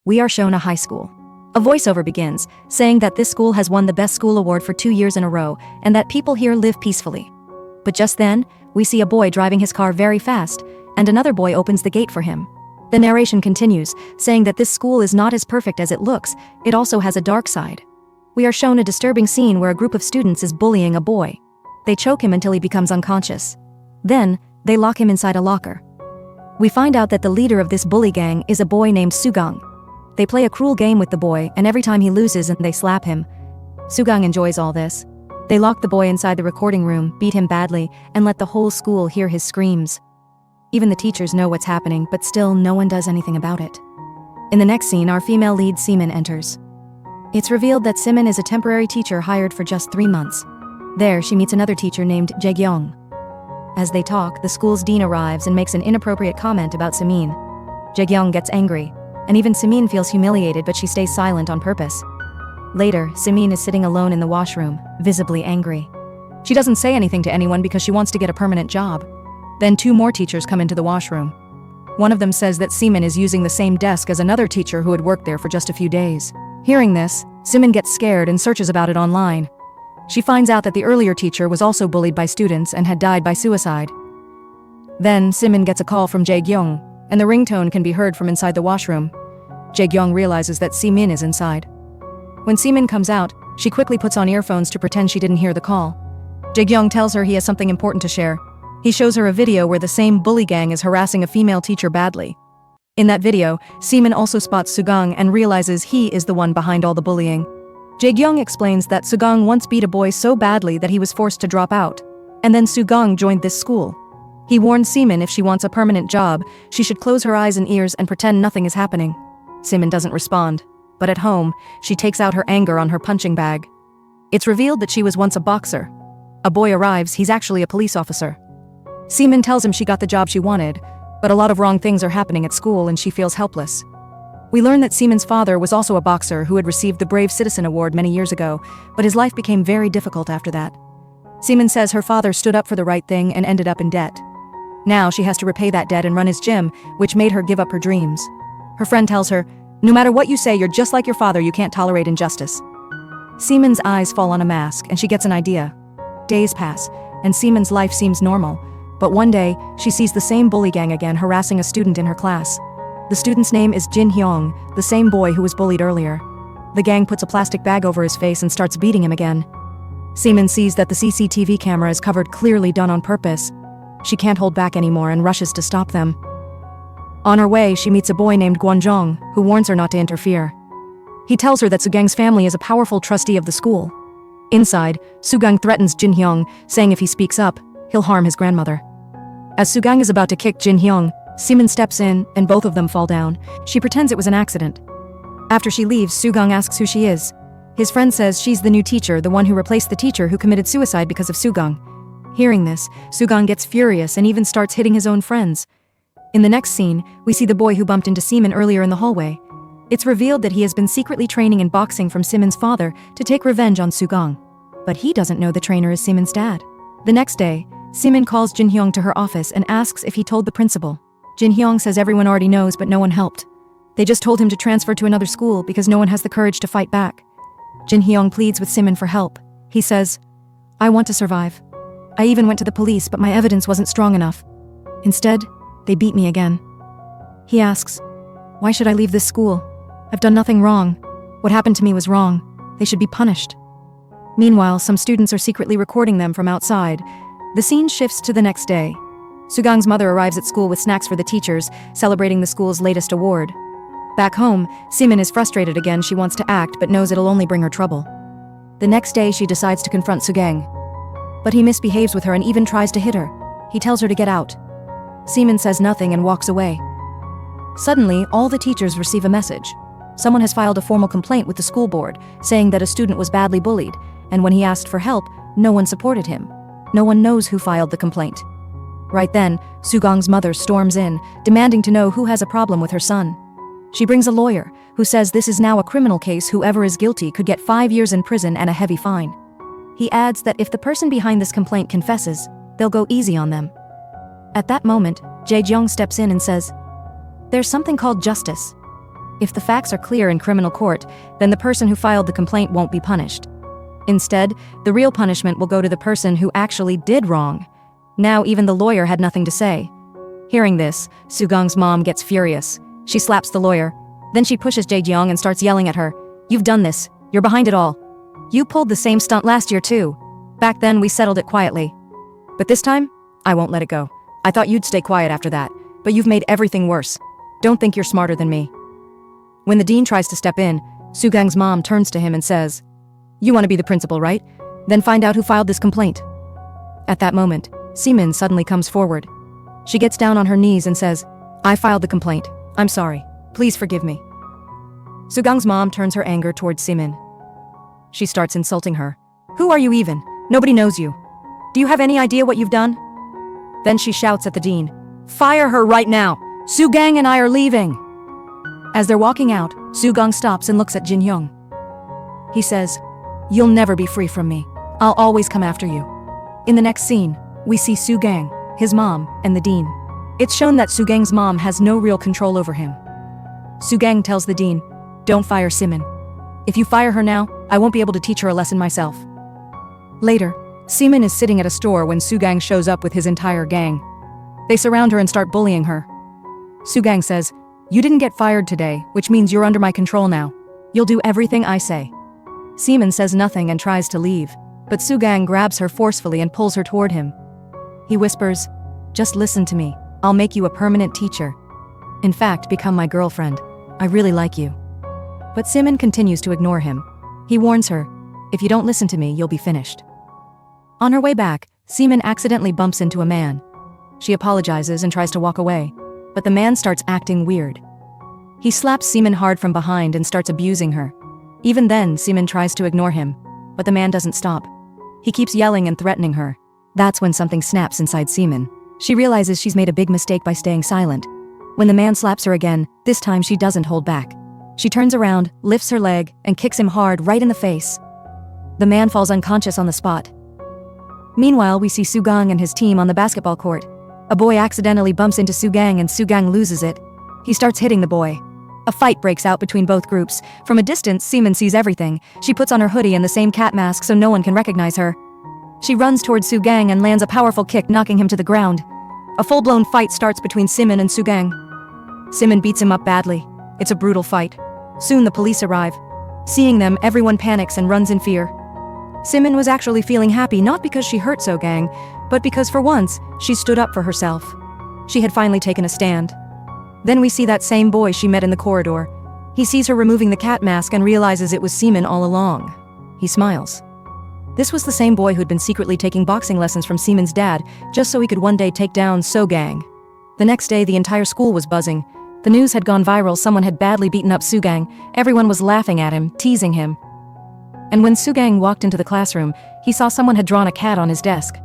We are shown a high school. A voiceover begins, saying that this school has won the Best School Award for 2 years in a row, and that people here live peacefully. But just then, we see a boy driving his car very fast, and another boy opens the gate for him. The narration continues, saying that this school is not as perfect as it looks, it also has a dark side. We are shown a disturbing scene where a group of students is bullying a boy. They choke him until he becomes unconscious. Then, they lock him inside a locker. We find out that the leader of this bully gang is a boy named Sugang. They play a cruel game with the boy, and every time he loses they slap him. Sugang enjoys all this. They lock the boy inside the recording room, beat him badly, and let the whole school hear his screams. Even the teachers know what's happening, but still no one does anything about it. In the next scene, our female lead Seaman enters. It's revealed that Seaman is a temporary teacher hired for just 3 months. There, she meets another teacher named Jae-gyung. As they talk, the school's dean arrives and makes an inappropriate comment about Seamin. Jae-gyung gets angry, and even Seamin feels humiliated, but she stays silent on purpose. Later, Seamin is sitting alone in the washroom, visibly angry. She doesn't say anything to anyone because she wants to get a permanent job. Then 2 more teachers come into the washroom. One of them says that Seamin is using the same desk as another teacher who had worked there for just a few days. Hearing this, Seamin gets scared and searches about it online. She finds out that the earlier teacher was also bullied by students and had died by suicide. Then, Seamin gets a call from Jae-gyung, and the ringtone can be heard from inside the washroom. Jae-gyung realizes that Seamin is inside. When Seamin comes out, she quickly puts on earphones to pretend she didn't hear the call. Jae-gyung tells her he has something important to share. He shows her a video where the same bully gang is harassing a female teacher badly. In that video, Seamin also spots Sugang and realizes he is the one behind all the bullying. Jae-gyung explains that Sugang once beat a boy so badly that he was forced to drop out, and then Sugang joined this school. He warned Seamin if she wants a permanent job, she should close her eyes and ears and pretend nothing is happening. Seamin doesn't respond, but at home, she takes out her anger on her punching bag. It's revealed that she was once a boxer. A boy arrives, he's actually a police officer. Seamin tells him she got the job she wanted, but a lot of wrong things are happening at school and she feels helpless. We learn that Seamin's father was also a boxer who had received the Brave Citizen Award many years ago, but his life became very difficult after that. Seamin says her father stood up for the right thing and ended up in debt. Now she has to repay that debt and run his gym, which made her give up her dreams. Her friend tells her, "No matter what you say, you're just like your father, you can't tolerate injustice." Seamin's eyes fall on a mask and she gets an idea. Days pass, and Seamin's life seems normal, but one day, she sees the same bully gang again harassing a student in her class. The student's name is Jin Hyung, the same boy who was bullied earlier. The gang puts a plastic bag over his face and starts beating him again. Seamin sees that the CCTV camera is covered, clearly done on purpose. She can't hold back anymore and rushes to stop them. On her way, she meets a boy named Gwanjong, who warns her not to interfere. He tells her that Sugang's family is a powerful trustee of the school. Inside, Sugang threatens Jin Hyung, saying if he speaks up, he'll harm his grandmother. As Sugang is about to kick Jin Hyung, Seamin steps in, and both of them fall down. She pretends it was an accident. After she leaves, Sugang asks who she is. His friend says she's the new teacher, the one who replaced the teacher who committed suicide because of Sugang. Hearing this, Sugang gets furious and even starts hitting his own friends. In the next scene, we see the boy who bumped into Seamin earlier in the hallway. It's revealed that he has been secretly training in boxing from Seamin's father to take revenge on Sugang. But he doesn't know the trainer is Seamin's dad. The next day, Seamin calls Jin Hyung to her office and asks if he told the principal. Jin Hyung says everyone already knows, but no one helped. They just told him to transfer to another school because no one has the courage to fight back. Jin Hyung pleads with Seamin for help. He says, "I want to survive. I even went to the police, but my evidence wasn't strong enough. Instead, they beat me again." He asks, "Why should I leave this school? I've done nothing wrong. What happened to me was wrong. They should be punished." Meanwhile, some students are secretly recording them from outside. The scene shifts to the next day. Sugang's mother arrives at school with snacks for the teachers, celebrating the school's latest award. Back home, Seamin is frustrated again. She wants to act, but knows it'll only bring her trouble. The next day, she decides to confront Sugang. But he misbehaves with her and even tries to hit her. He tells her to get out. Seamin says nothing and walks away. Suddenly, all the teachers receive a message. Someone has filed a formal complaint with the school board, saying that a student was badly bullied, and when he asked for help, no one supported him. No one knows who filed the complaint. Right then, Sugang's mother storms in, demanding to know who has a problem with her son. She brings a lawyer, who says this is now a criminal case. Whoever is guilty could get 5 years in prison and a heavy fine. He adds that if the person behind this complaint confesses, they'll go easy on them. At that moment, Jae-gyung steps in and says, "There's something called justice. If the facts are clear in criminal court, then the person who filed the complaint won't be punished. Instead, the real punishment will go to the person who actually did wrong. Now even the lawyer had nothing to say. Hearing this, Sugang's mom gets furious. She slaps the lawyer. Then she pushes Jae-jeong and starts yelling at her. "You've done this. You're behind it all. You pulled the same stunt last year too. Back then we settled it quietly. But this time, I won't let it go. I thought you'd stay quiet after that, but you've made everything worse. Don't think you're smarter than me." When the dean tries to step in, Sugang's mom turns to him and says, "You want to be the principal, right? Then find out who filed this complaint." At that moment, Seemin suddenly comes forward. She gets down on her knees and says, "I filed the complaint. I'm sorry. Please forgive me." Sugang's mom turns her anger towards Seemin. She starts insulting her. "Who are you even? Nobody knows you. Do you have any idea what you've done?" Then she shouts at the dean, "Fire her right now! Sugang and I are leaving!" As they're walking out, Sugang stops and looks at Jin-hyung. He says, "You'll never be free from me. I'll always come after you." In the next scene, we see Sugang, his mom, and the dean. It's shown that Sugang's mom has no real control over him. Sugang tells the dean, "Don't fire Seemin. If you fire her now, I won't be able to teach her a lesson myself." Later, Seemin is sitting at a store when Sugang shows up with his entire gang. They surround her and start bullying her. Sugang says, "You didn't get fired today, which means you're under my control now. You'll do everything I say." Seemin says nothing and tries to leave, but Sugang grabs her forcefully and pulls her toward him. He whispers, "Just listen to me. I'll make you a permanent teacher. In fact, become my girlfriend. I really like you." But Seemin continues to ignore him. He warns her, "If you don't listen to me, you'll be finished." On her way back, Seemin accidentally bumps into a man. She apologizes and tries to walk away, but the man starts acting weird. He slaps Seemin hard from behind and starts abusing her. Even then, Seemin tries to ignore him, but the man doesn't stop. He keeps yelling and threatening her. That's when something snaps inside Seemin. She realizes she's made a big mistake by staying silent. When the man slaps her again, this time she doesn't hold back. She turns around, lifts her leg, and kicks him hard right in the face. The man falls unconscious on the spot. Meanwhile, we see Sugang and his team on the basketball court. A boy accidentally bumps into Sugang and Sugang loses it. He starts hitting the boy. A fight breaks out between both groups. From a distance, Seemin sees everything. She puts on her hoodie and the same cat mask so no one can recognize her. She runs towards Sugang and lands a powerful kick, knocking him to the ground. A full-blown fight starts between Seemin and Sugang. Seemin beats him up badly. It's a brutal fight. Soon the police arrive. Seeing them, everyone panics and runs in fear. Seemin was actually feeling happy not because she hurt Sugang, but because for once, she stood up for herself. She had finally taken a stand. Then we see that same boy she met in the corridor. He sees her removing the cat mask and realizes it was Seemin all along. He smiles. This was the same boy who'd been secretly taking boxing lessons from Seemin's dad, just so he could one day take down Sugang. The next day, the entire school was buzzing. The news had gone viral. Someone had badly beaten up Sugang. Everyone was laughing at him, teasing him. And when Sugang walked into the classroom, he saw someone had drawn a cat on his desk.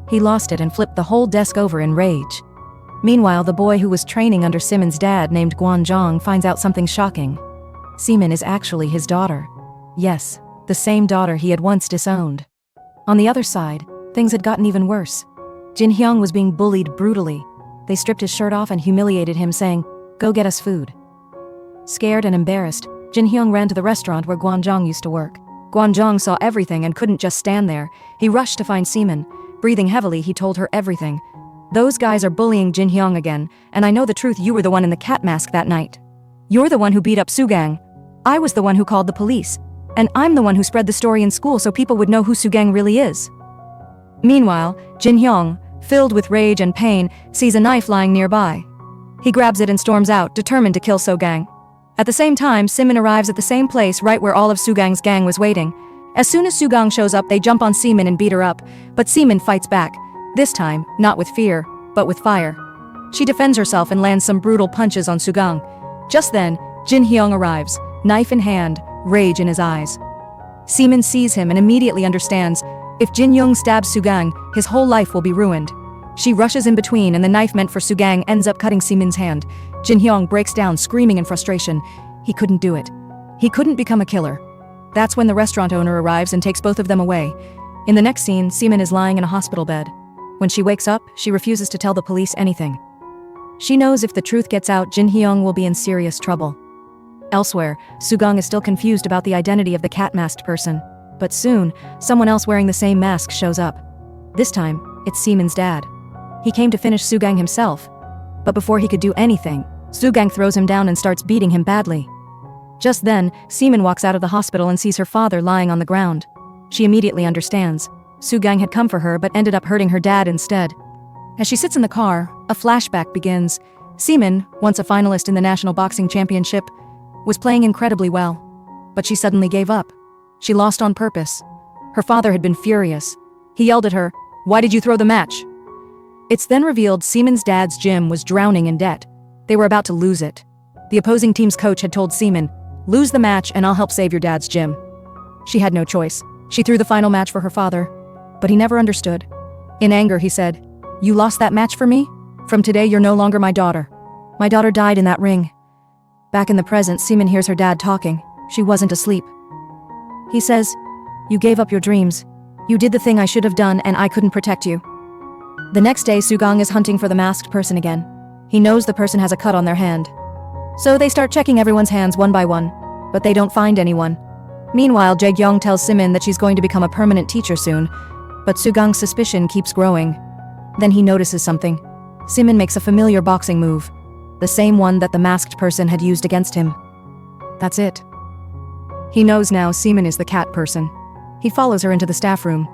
He lost it and flipped the whole desk over in rage. Meanwhile, the boy who was training under Seemin's dad, named Gwanjong, finds out something shocking. Seemin is actually his daughter. Yes, the same daughter he had once disowned. On the other side, things had gotten even worse. Jin-hyung was being bullied brutally. They stripped his shirt off and humiliated him, saying, "Go get us food." Scared and embarrassed, Jin-hyung ran to the restaurant where Gwanjong used to work. Gwanjong saw everything and couldn't just stand there. He rushed to find Seemin. Breathing heavily, he told her everything. "Those guys are bullying Jin-hyung again, and I know the truth. You were the one in the cat mask that night. You're the one who beat up Sugang. I was the one who called the police. And I'm the one who spread the story in school so people would know who Sugang really is." Meanwhile, Jin-hyung, filled with rage and pain, sees a knife lying nearby. He grabs it and storms out, determined to kill Sugang. At the same time, Seemin arrives at the same place right where all of Sugang's gang was waiting. As soon as Sugang shows up, they jump on Seemin and beat her up, but Seemin fights back. This time, not with fear, but with fire. She defends herself and lands some brutal punches on Sugang. Just then, Jin-hyung arrives, knife in hand, rage in his eyes. Seemin sees him and immediately understands, if Jin-hyung stabs Sugang, his whole life will be ruined. She rushes in between and the knife meant for Sugang ends up cutting Seemin's hand. Jin-hyung breaks down, screaming in frustration. He couldn't do it. He couldn't become a killer. That's when the restaurant owner arrives and takes both of them away. In the next scene, Seemin is lying in a hospital bed. When she wakes up, she refuses to tell the police anything. She knows if the truth gets out, Jin-hyung will be in serious trouble. Elsewhere, Sugang is still confused about the identity of the cat-masked person. But soon, someone else wearing the same mask shows up. This time, it's Seeman's dad. He came to finish Sugang himself. But before he could do anything, Sugang throws him down and starts beating him badly. Just then, Seeman walks out of the hospital and sees her father lying on the ground. She immediately understands. Sugang had come for her but ended up hurting her dad instead. As she sits in the car, a flashback begins. Seeman, once a finalist in the National Boxing Championship, was playing incredibly well. But she suddenly gave up. She lost on purpose. Her father had been furious. He yelled at her, "Why did you throw the match?" It's then revealed Seeman's dad's gym was drowning in debt. They were about to lose it. The opposing team's coach had told Seeman, "Lose the match and I'll help save your dad's gym." She had no choice. She threw the final match for her father. But he never understood. In anger, he said, "You lost that match for me? From today, you're no longer my daughter. My daughter died in that ring." Back in the present, Seeman hears her dad talking. She wasn't asleep. He says, "You gave up your dreams. You did the thing I should have done and I couldn't protect you." The next day, Sugang is hunting for the masked person again. He knows the person has a cut on their hand. So they start checking everyone's hands one by one, but they don't find anyone. Meanwhile, Jae-gyung tells Seeman that she's going to become a permanent teacher soon, but Sugang's suspicion keeps growing. Then he notices something. Seeman makes a familiar boxing move, the same one that the masked person had used against him. That's it. He knows now Seeman is the cat person. He follows her into the staff room.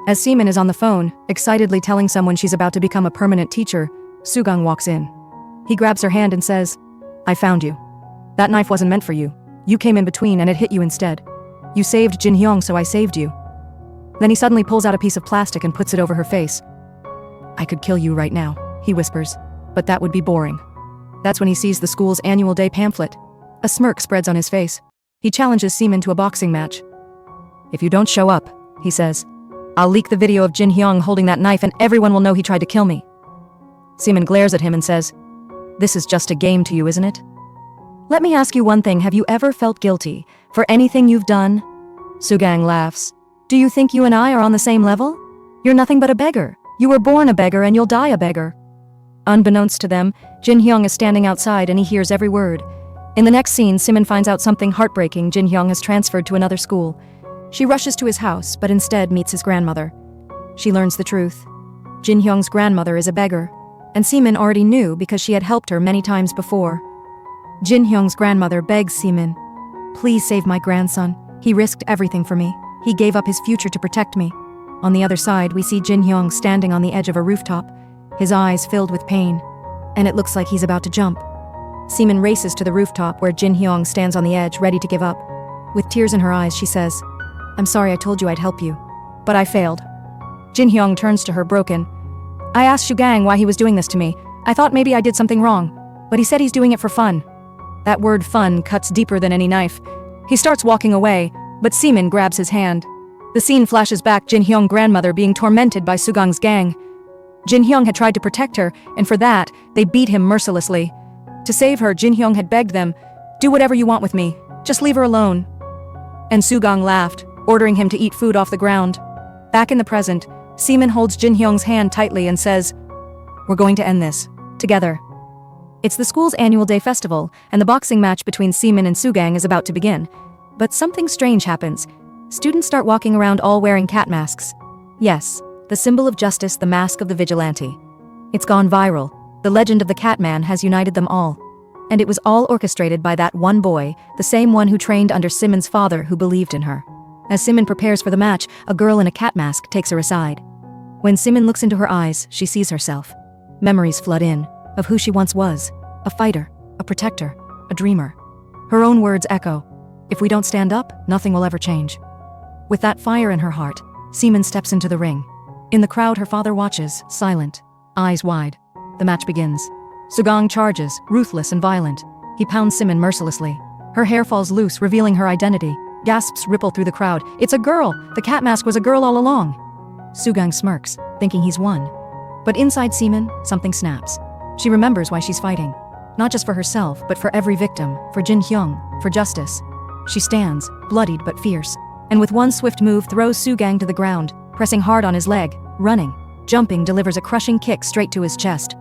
As Seeman is on the phone, excitedly telling someone she's about to become a permanent teacher, Sugang walks in. He grabs her hand and says, "I found you. That knife wasn't meant for you. You came in between and it hit you instead. You saved Jin Hyung, so I saved you." Then he suddenly pulls out a piece of plastic and puts it over her face. "I could kill you right now," he whispers, "but that would be boring." That's when he sees the school's annual day pamphlet. A smirk spreads on his face. He challenges Seeman to a boxing match. "If you don't show up," he says, "I'll leak the video of Jin Hyung holding that knife and everyone will know he tried to kill me." Seeman glares at him and says, "This is just a game to you, isn't it? Let me ask you one thing, have you ever felt guilty for anything you've done?" Sugang laughs. "Do you think you and I are on the same level? You're nothing but a beggar. You were born a beggar and you'll die a beggar." Unbeknownst to them, Jin Hyung is standing outside and he hears every word. In the next scene, Seeman finds out something heartbreaking. Jin Hyung has transferred to another school. She rushes to his house, but instead meets his grandmother. She learns the truth. Jin Hyung's grandmother is a beggar, and Seeman already knew because she had helped her many times before. Jin Hyung's grandmother begs Seeman, "Please save my grandson. He risked everything for me. He gave up his future to protect me." On the other side, we see Jin Hyung standing on the edge of a rooftop, his eyes filled with pain, and it looks like he's about to jump. Seeman races to the rooftop where Jin Hyung stands on the edge, ready to give up. With tears in her eyes, she says, "I'm sorry I told you I'd help you, but I failed." Jin Hyung turns to her broken. "I asked Sugang why he was doing this to me. I thought maybe I did something wrong, but he said he's doing it for fun." That word fun cuts deeper than any knife. He starts walking away, but Seeman grabs his hand. The scene flashes back Jin Hyung's grandmother being tormented by Sugang's gang. Jin Hyung had tried to protect her, and for that, they beat him mercilessly. To save her, Jin Hyung had begged them, "Do whatever you want with me. Just leave her alone." And Sugang laughed, ordering him to eat food off the ground. Back in the present, Seeman holds Jin Hyung's hand tightly and says, "We're going to end this. Together." It's the school's annual day festival, and the boxing match between Seeman and Sugang is about to begin. But something strange happens. Students start walking around all wearing cat masks. Yes, the symbol of justice, the mask of the vigilante. It's gone viral. The legend of the Catman has united them all. And it was all orchestrated by that one boy, the same one who trained under Seeman's father who believed in her. As Seeman prepares for the match, a girl in a cat mask takes her aside. When Seeman looks into her eyes, she sees herself. Memories flood in, of who she once was. A fighter, a protector, a dreamer. Her own words echo, "If we don't stand up, nothing will ever change." With that fire in her heart, Seeman steps into the ring. In the crowd, her father watches, silent, eyes wide. The match begins. Sugang charges, ruthless and violent. He pounds Seeman mercilessly. Her hair falls loose, revealing her identity. Gasps ripple through the crowd. "It's a girl! The cat mask was a girl all along!" Sugang smirks, thinking he's won. But inside Seeman, something snaps. She remembers why she's fighting. Not just for herself, but for every victim, for Jin Hyung, for justice. She stands, bloodied but fierce, and with one swift move throws Sugang to the ground, pressing hard on his leg, running. Jumping, delivers a crushing kick straight to his chest.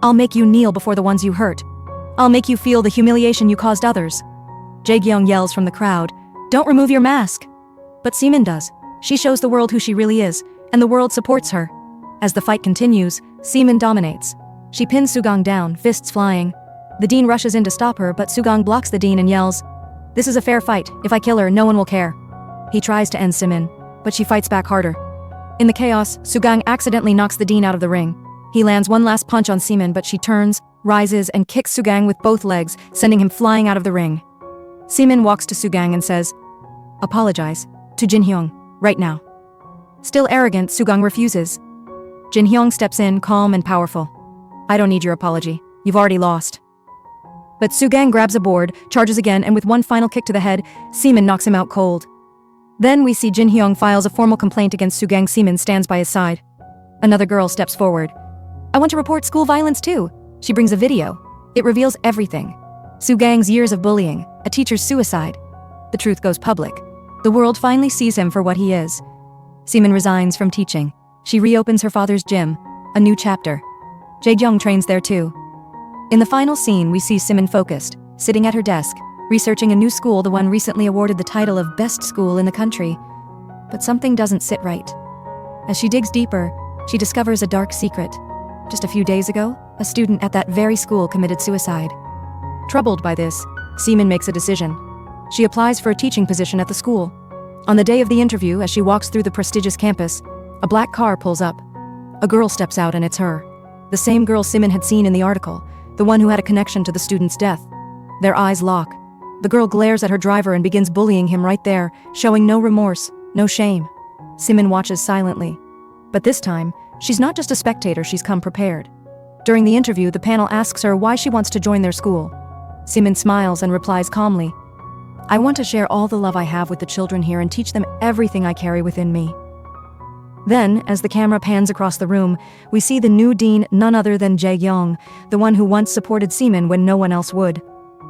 "I'll make you kneel before the ones you hurt. I'll make you feel the humiliation you caused others." Jae-kyung yells from the crowd, "Don't remove your mask!" But Seemin does. She shows the world who she really is, and the world supports her. As the fight continues, Seemin dominates. She pins Sugang down, fists flying. The dean rushes in to stop her, but Sugang blocks the dean and yells, "This is a fair fight. If I kill her, no one will care." He tries to end Seemin, but she fights back harder. In the chaos, Sugang accidentally knocks the dean out of the ring. He lands one last punch on Seemin, but she turns, rises, and kicks Sugang with both legs, sending him flying out of the ring. Seemin walks to Sugang and says, "Apologize to Jin-hyung, right now." Still arrogant, Sugang refuses. Jin-hyung steps in, calm and powerful. "I don't need your apology. You've already lost." But Sugang grabs a board, charges again, and with one final kick to the head, Seemin knocks him out cold. Then we see Jin-hyung files a formal complaint against Sugang. Seemin stands by his side. Another girl steps forward. "I want to report school violence too." She brings a video. It reveals everything. Sugang's years of bullying, a teacher's suicide. The truth goes public. The world finally sees him for what he is. Seemin resigns from teaching. She reopens her father's gym, a new chapter. Jae-kyung trains there too. In the final scene, we see Seemin focused, sitting at her desk, researching a new school, the one recently awarded the title of best school in the country. But something doesn't sit right. As she digs deeper, she discovers a dark secret. Just a few days ago, a student at that very school committed suicide. Troubled by this, Seemin makes a decision. She applies for a teaching position at the school. On the day of the interview, as she walks through the prestigious campus, a black car pulls up. A girl steps out, and it's her. The same girl Seemin had seen in the article, the one who had a connection to the student's death. Their eyes lock. The girl glares at her driver and begins bullying him right there, showing no remorse, no shame. Seemin watches silently. But this time, she's not just a spectator, she's come prepared. During the interview, the panel asks her why she wants to join their school. Seemin smiles and replies calmly, "I want to share all the love I have with the children here and teach them everything I carry within me." Then, as the camera pans across the room, we see the new dean, none other than Jae-kyung, the one who once supported Seemin when no one else would.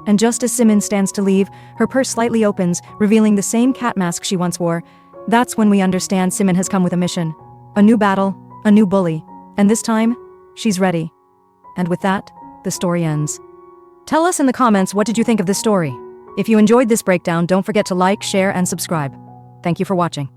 And just as Seemin stands to leave, her purse slightly opens, revealing the same cat mask she once wore. That's when we understand Seemin has come with a mission. A new battle, a new bully. And this time, she's ready. And with that, the story ends. Tell us in the comments, what did you think of this story? If you enjoyed this breakdown, don't forget to like, share, and subscribe. Thank you for watching.